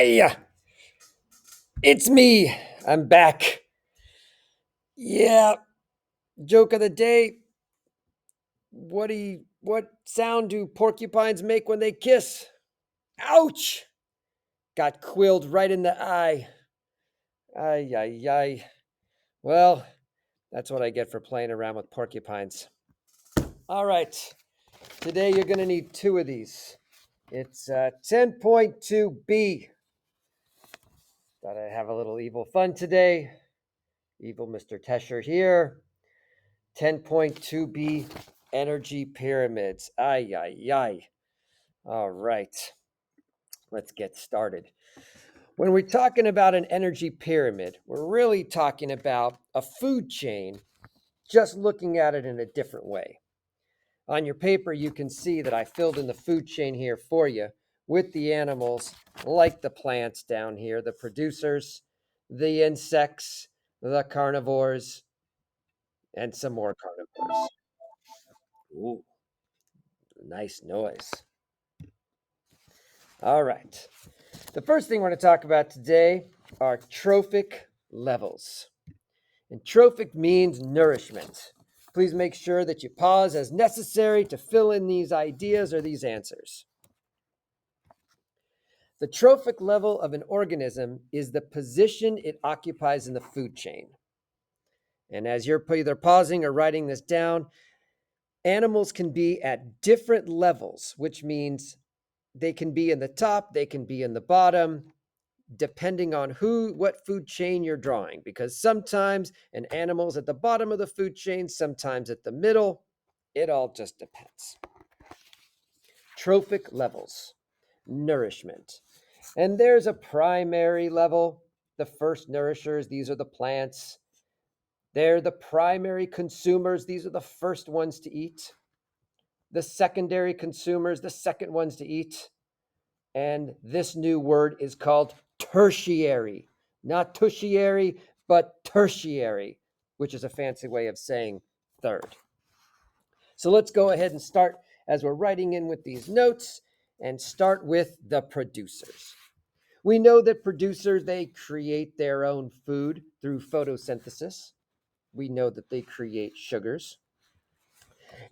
Hi, it's me. I'm back. Yeah, joke of the day. What sound do porcupines make when they kiss? Ouch! Got quilled right in the eye. Ay ay ay. Well, that's what I get for playing around with porcupines. All right. Today you're going to need two of these. It's 10.2B. Thought I'd have a little evil fun today. Evil Mr. Tesher here. 10.2B energy pyramids. Ay, ay, ay. All right, let's get started. When we're talking about an energy pyramid, we're really talking about a food chain, just looking at it in a different way. On your paper, you can see that I filled in the food chain here for you with the animals like the plants down here, the producers, the insects, the carnivores, and some more carnivores. Ooh, nice noise. All right. The first thing we're going to talk about today are trophic levels. And trophic means nourishment. Please make sure that you pause as necessary to fill in these ideas or these answers. The trophic level of an organism is the position it occupies in the food chain. And as you're either pausing or writing this down, animals can be at different levels, which means they can be in the top, they can be in the bottom, depending on what food chain you're drawing, because sometimes an animal's at the bottom of the food chain, sometimes at the middle. It all just depends. Trophic levels, nourishment. And there's a primary level. The first nourishers, these are the plants. They're the primary consumers. These are the first ones to eat. The secondary consumers, the second ones to eat. And this new word is called tertiary, not tertiary, but tertiary, which is a fancy way of saying third. So let's go ahead and start as we're writing in with these notes and start with the producers. We know that producers, they create their own food through photosynthesis. We know that they create sugars.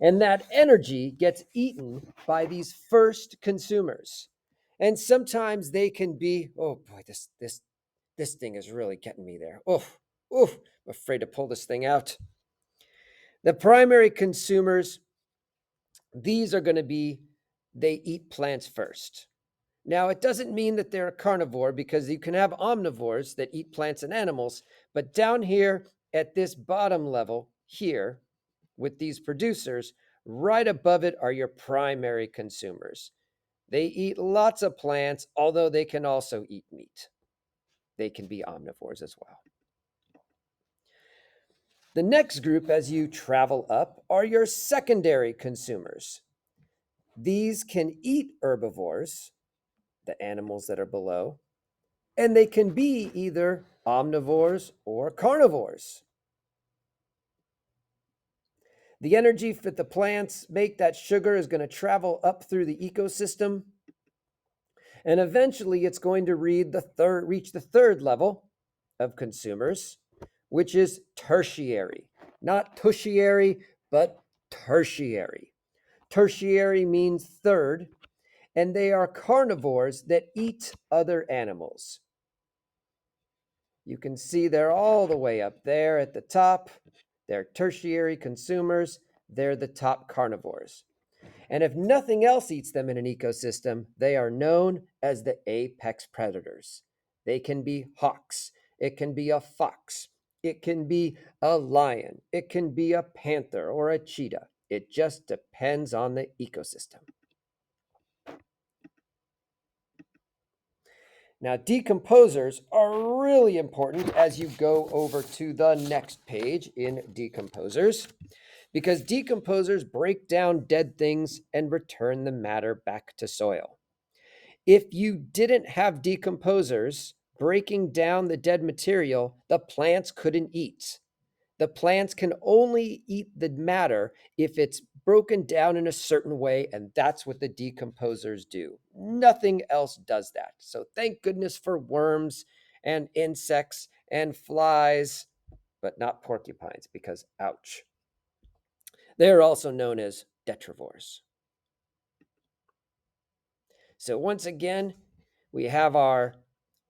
And that energy gets eaten by these first consumers. And sometimes they can be, oh boy, this thing is really getting me there. I'm afraid to pull this thing out. The primary consumers, these are going to be, they eat plants first. Now, it doesn't mean that they're a carnivore, because you can have omnivores that eat plants and animals, but down here at this bottom level here with these producers, right above it are your primary consumers. They eat lots of plants, although they can also eat meat. They can be omnivores as well. The next group, as you travel up, are your secondary consumers. These can eat herbivores, the animals that are below, and they can be either omnivores or carnivores. The energy that the plants make, that sugar, is going to travel up through the ecosystem, and eventually it's going to reach the third level of consumers, which is tertiary. Not tertiary, but tertiary. Tertiary means third, and they are carnivores that eat other animals. You can see they're all the way up there at the top. They're tertiary consumers. They're the top carnivores. And if nothing else eats them in an ecosystem, they are known as the apex predators. They can be hawks. It can be a fox. It can be a lion. It can be a panther or a cheetah. It just depends on the ecosystem. Now, decomposers are really important as you go over to the next page in decomposers, because decomposers break down dead things and return the matter back to soil. If you didn't have decomposers breaking down the dead material, the plants couldn't eat. The plants can only eat the matter if it's broken down in a certain way, and that's what the decomposers do. Nothing else does that. So thank goodness for worms and insects and flies, but not porcupines, because ouch. They're also known as detrivores. So once again, we have our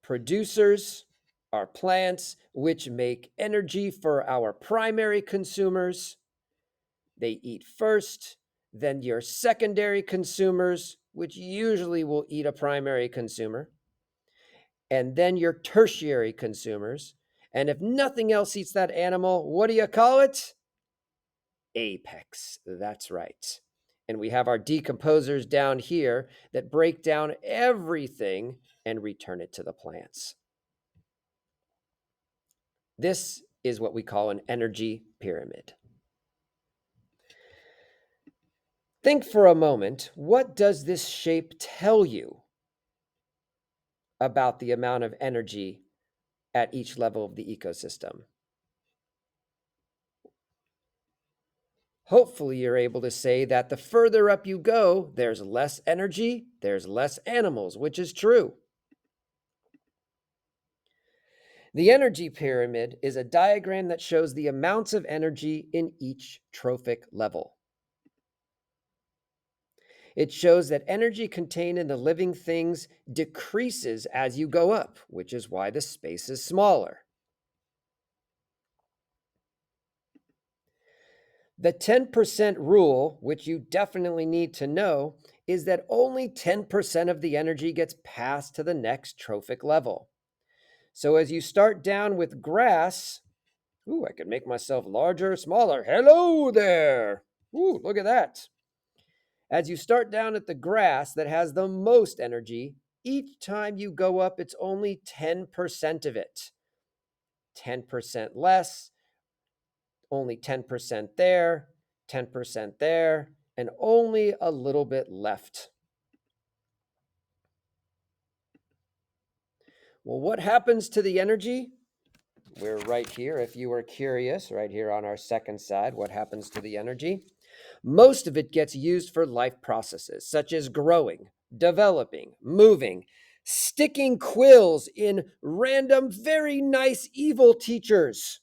producers, our plants, which make energy for our primary consumers. They eat first, then your secondary consumers, which usually will eat a primary consumer, and then your tertiary consumers. And if nothing else eats that animal, what do you call it? Apex. That's right. And we have our decomposers down here that break down everything and return it to the plants. This is what we call an energy pyramid. Think for a moment, what does this shape tell you about the amount of energy at each level of the ecosystem? Hopefully, you're able to say that the further up you go, there's less energy, there's less animals, which is true. The energy pyramid is a diagram that shows the amounts of energy in each trophic level. It shows that energy contained in the living things decreases as you go up, which is why the space is smaller. The 10% rule, which you definitely need to know, is that only 10% of the energy gets passed to the next trophic level. So as you start down with grass, ooh, I can make myself larger or smaller. Hello there. Ooh, look at that. As you start down at the grass that has the most energy, each time you go up, it's only 10% of it. 10% less, only 10% there, 10% there, and only a little bit left. Well, what happens to the energy? We're right here, if you were curious, right here on our second side, what happens to the energy? Most of it gets used for life processes, such as growing, developing, moving, sticking quills in random, very nice, evil teachers.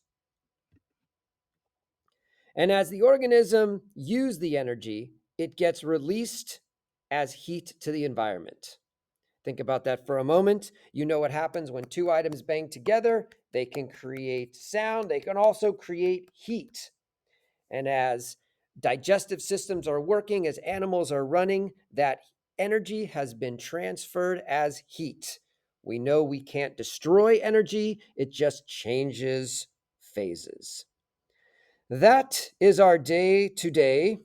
And as the organism uses the energy, it gets released as heat to the environment. Think about that for a moment. You know what happens when two items bang together. They can create sound. They can also create heat. And as digestive systems are working, as animals are running, that energy has been transferred as heat. We know we can't destroy energy. It just changes phases. That is our day today.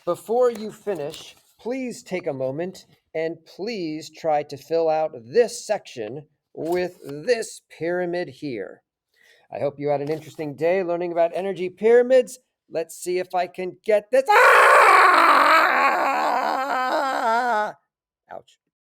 Before you finish, please take a moment and please try to fill out this section with this pyramid here. I hope you had an interesting day learning about energy pyramids. Let's see if I can get this. Ah! Ouch.